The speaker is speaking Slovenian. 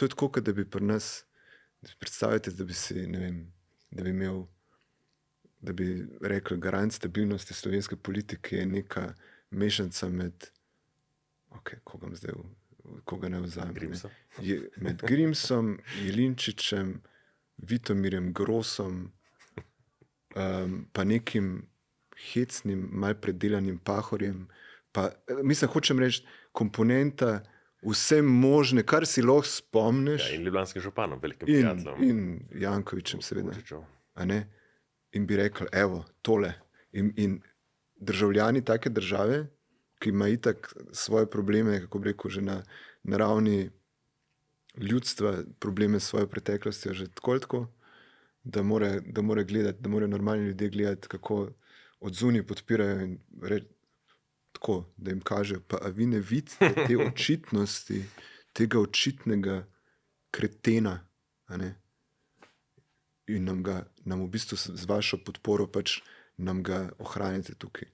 to je tako, kot da bi pri nas, predstavljate, da bi si, ne vem, da bi imel, da bi rekel, garant stabilnosti slovenske politike je neka mešanca med, koga ne vzamem, med Grimsom, Jelinčičem, Vitomirjem Grosom, pa nekim hecnim, mal predelanim Pahorjem, pa, mislim, hočem reči, komponenta vse možne, kar si lahko spomniš. Ja, in ljubljanskim županom, velikim prijateljem. In Jankovičem, seveda. A ne? In bi rekel, evo, tole. In državljani take države, ki ima itak svoje probleme, kako bi rekel, že na ravni ljudstva, probleme s svojo preteklostjo, že tako, da more gledati, da more normalni ljudje gledati, kako od zunaj podpirajo in tako, da jim kaže, pa a vi ne vidite te očitnosti, tega očitnega kretena, a ne? In nam v bistvu z vašo podporo pač nam ga ohranite tukaj.